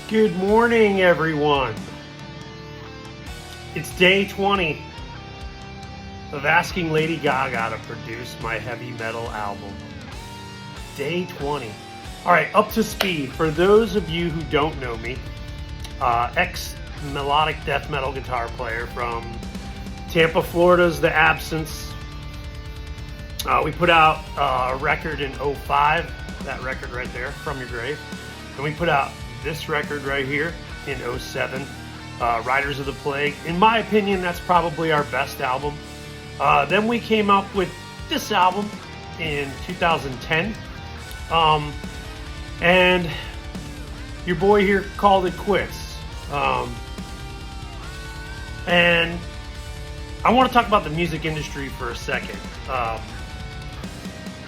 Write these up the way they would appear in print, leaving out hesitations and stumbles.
Good morning, everyone. It's day 20 of asking Lady Gaga to produce my heavy metal album. Day 20. All right, up to speed. For those of you who don't know me, ex-melodic death metal guitar player from Tampa, Florida's The Absence. We put out a record in 05, that record right there, From Your Grave. And we put out this record right here in 07, Riders of the Plague. In my opinion, that's probably our best album. Then we came up with this album in 2010. And your boy here called it quits. And I want to talk about the music industry for a second.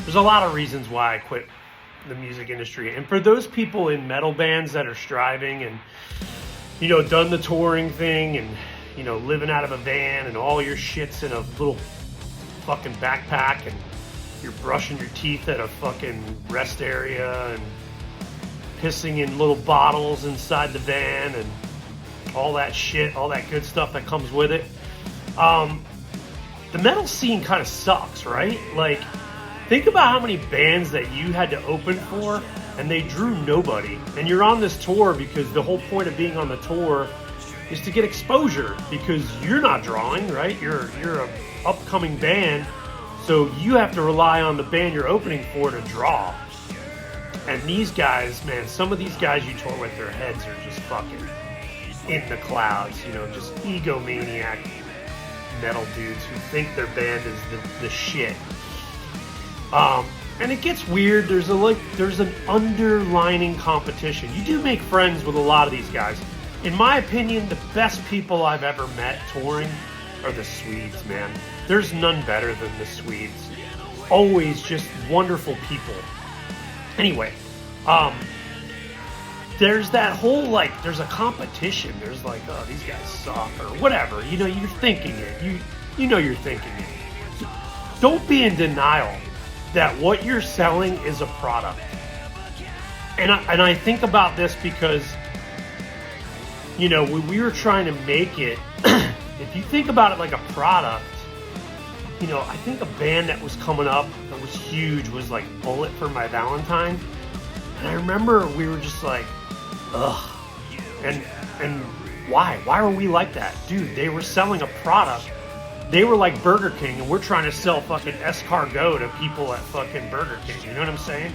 There's a lot of reasons why I quit the music industry. And for those people in metal bands that are striving and, done the touring thing and, living out of a van and all your shit's in a little fucking backpack and you're brushing your teeth at a fucking rest area and pissing in little bottles inside the van and all that shit, all that good stuff that comes with it. The metal scene kind of sucks, right? Like, think about how many bands that you had to open for and they drew nobody. And you're on this tour because the whole point of being on the tour is to get exposure because you're not drawing, right? You're an upcoming band, so you have to rely on the band you're opening for to draw. And these guys, man, some of these guys you tour with, their heads are just fucking in the clouds, just egomaniac metal dudes who think their band is the shit. And it gets weird. There's an underlining competition. You do make friends with a lot of these guys. In my opinion, the best people I've ever met touring are the Swedes, man. There's none better than the Swedes. Always just wonderful people. Anyway, there's that whole, there's a competition. There's oh, these guys suck or whatever. You're thinking it. You're thinking it. Don't be in denial that what you're selling is a product. And I think about this because, when we were trying to make it, if you think about it like a product, I think a band that was coming up that was huge was Bullet for My Valentine. And I remember we were just ugh. And why? Why were we like that? Dude, they were selling a product. They were like Burger King, and we're trying to sell fucking escargot to people at fucking Burger King. You know what I'm saying?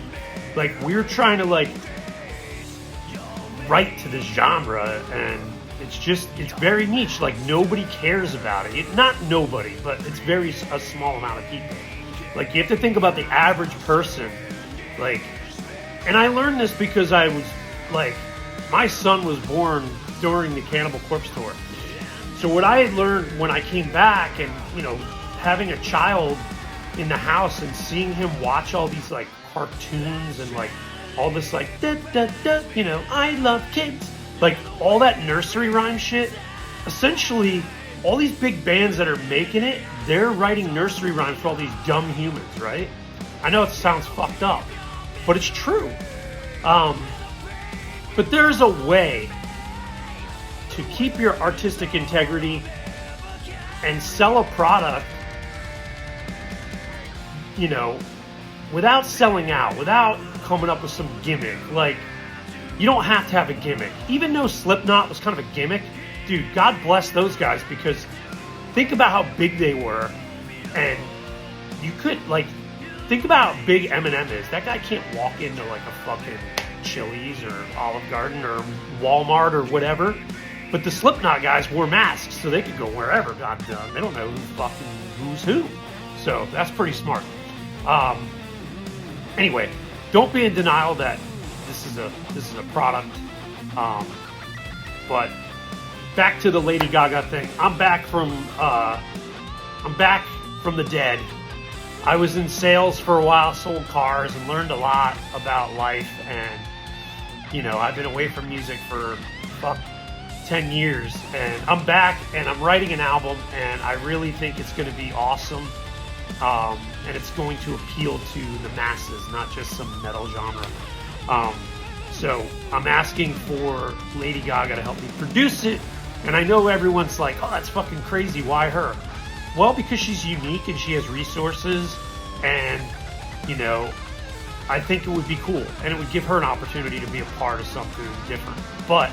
We're trying to, write to this genre, and it's very niche. Nobody cares about it. Not nobody, but it's a small amount of people. You have to think about the average person. And I learned this because I was, my son was born during the Cannibal Corpse tour. So what I had learned when I came back and, having a child in the house and seeing him watch all these cartoons and all this da, da, da, I love kids. All that nursery rhyme shit. Essentially, all these big bands that are making it, they're writing nursery rhymes for all these dumb humans, right? I know it sounds fucked up, but it's true. But there's a way to keep your artistic integrity and sell a product, without selling out, without coming up with some gimmick. You don't have to have a gimmick. Even though Slipknot was kind of a gimmick, dude, God bless those guys, because think about how big they were, and you could, think about how big Eminem is. That guy can't walk into, a fucking Chili's or Olive Garden or Walmart or whatever. But the Slipknot guys wore masks, so they could go wherever, goddamn. They don't know who's who. So that's pretty smart. Anyway, don't be in denial that this is a product. But back to the Lady Gaga thing. I'm back from the dead. I was in sales for a while, sold cars, and learned a lot about life. And I've been away from music for 10 years, and I'm back and I'm writing an album, and I really think it's going to be awesome, and it's going to appeal to the masses, not just some metal genre. So I'm asking for Lady Gaga to help me produce it. And I know everyone's like, oh, that's fucking crazy. Why her? Well, because she's unique and she has resources. And, you know, I think it would be cool. And it would give her an opportunity to be a part of something different. But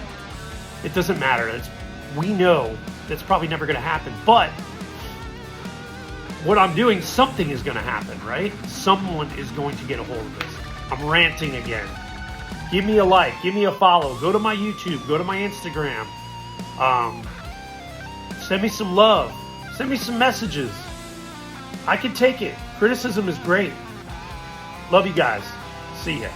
it doesn't matter. We know that's probably never going to happen. But what I'm doing, something is going to happen, right? Someone is going to get a hold of this. I'm ranting again. Give me a like. Give me a follow. Go to my YouTube. Go to my Instagram. Send me some love. Send me some messages. I can take it. Criticism is great. Love you guys. See ya.